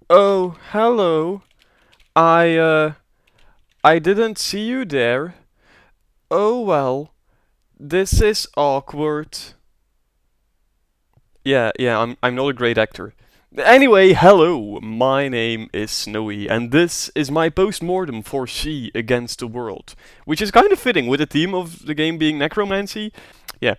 Oh, hello. I, uh, I didn't see you there. Oh well, this is awkward. Yeah, I'm not a great actor. Anyway, hello, my name is Snowy, and this is my post-mortem for She Against the World, which is kind of fitting with the theme of the game being necromancy. Yeah,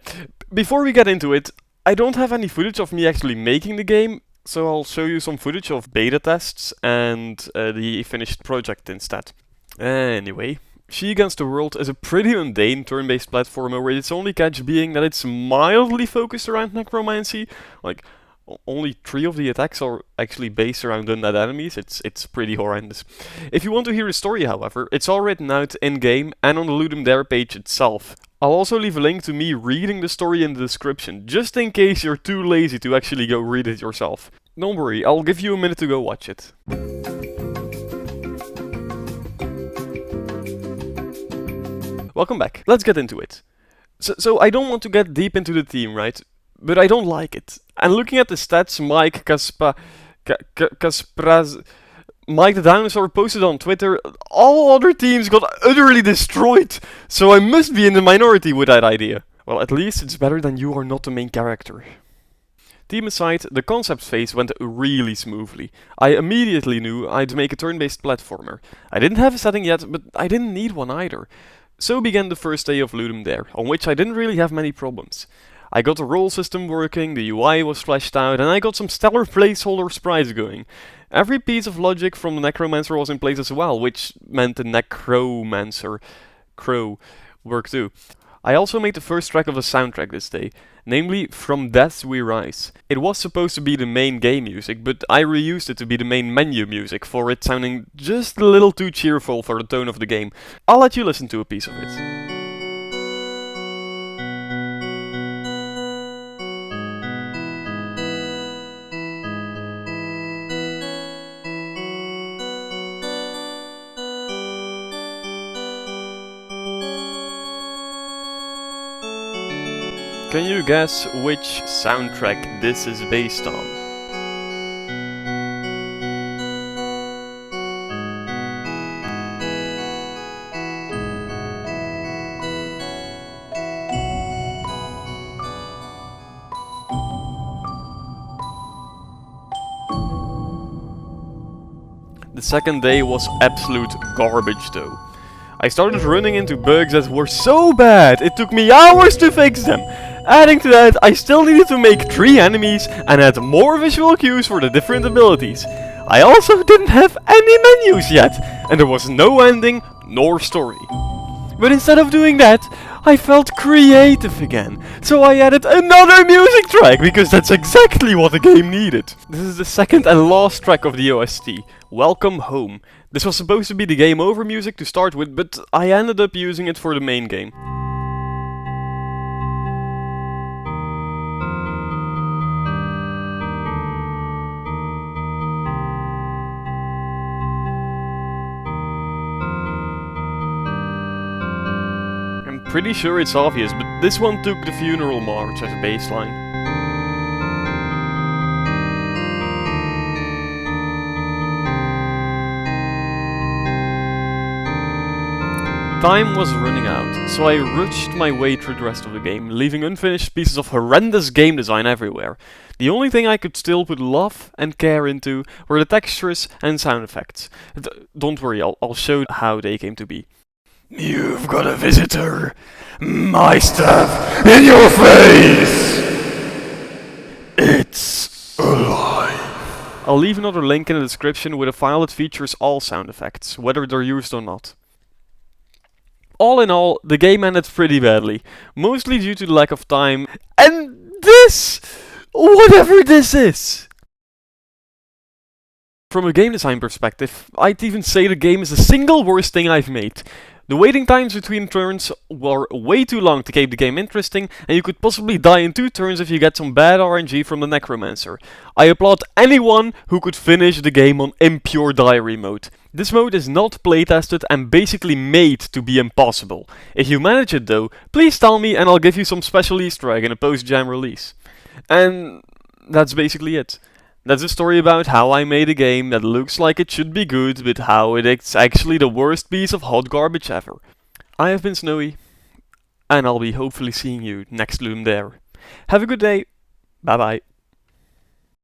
before we get into it, I don't have any footage of me actually making the game, so I'll show you some footage of beta tests and the finished project instead. Anyway, She Against the World is a pretty mundane turn-based platformer with its only catch being that it's mildly focused around necromancy. Like, only 3 of the attacks are actually based around undead enemies. It's pretty horrendous. If you want to hear a story, however, it's all written out in-game and on the Ludum Dare page itself. I'll also leave a link to me reading the story in the description, just in case you're too lazy to actually go read it yourself. Don't worry, I'll give you a minute to go watch it. Welcome back. Let's get into it. So I don't want to get deep into the theme, right? But I don't like it. And looking at the stats, Mike the Dinosaur posted on Twitter, all other teams got utterly destroyed. So I must be in the minority with that idea. Well, at least it's better than you are not the main character. Team aside, the concept phase went really smoothly. I immediately knew I'd make a turn-based platformer. I didn't have a setting yet, but I didn't need one either. So began the first day of Ludum Dare, on which I didn't really have many problems. I got the role system working, the UI was fleshed out, and I got some stellar placeholder sprites going. Every piece of logic from the Necromancer was in place as well, which meant the Necromancer Crow worked too. I also made the first track of the soundtrack this day, namely From Death We Rise. It was supposed to be the main game music, but I reused it to be the main menu music for it sounding just a little too cheerful for the tone of the game. I'll let you listen to a piece of it. Can you guess which soundtrack this is based on? The second day was absolute garbage though. I started running into bugs that were so bad, it took me hours to fix them. Adding to that, I still needed to make 3 enemies and add more visual cues for the different abilities. I also didn't have any menus yet, and there was no ending nor story. But instead of doing that, I felt creative again. So I added another music track, because that's exactly what the game needed. This is the second and last track of the OST, Welcome Home. This was supposed to be the game over music to start with, but I ended up using it for the main game. I'm pretty sure it's obvious, but this one took the funeral march as a baseline. Time was running out, so I rushed my way through the rest of the game, leaving unfinished pieces of horrendous game design everywhere. The only thing I could still put love and care into were the textures and sound effects. Don't worry, I'll show how they came to be. You've got a visitor! My stuff in your face! It's alive. I'll leave another link in the description with a file that features all sound effects, whether they're used or not. All in all, the game ended pretty badly, mostly due to the lack of time, and this! Whatever this is! From a game design perspective, I'd even say the game is the single worst thing I've made. The waiting times between turns were way too long to keep the game interesting, and you could possibly die in 2 turns if you get some bad RNG from the Necromancer. I applaud anyone who could finish the game on Impure Diary mode. This mode is not playtested and basically made to be impossible. If you manage it though, please tell me and I'll give you some special Easter egg in a post-jam release. And that's basically it. That's a story about how I made a game that looks like it should be good, but how it's actually the worst piece of hot garbage ever. I have been Snowy, and I'll be hopefully seeing you next Loom there. Have a good day. Bye bye.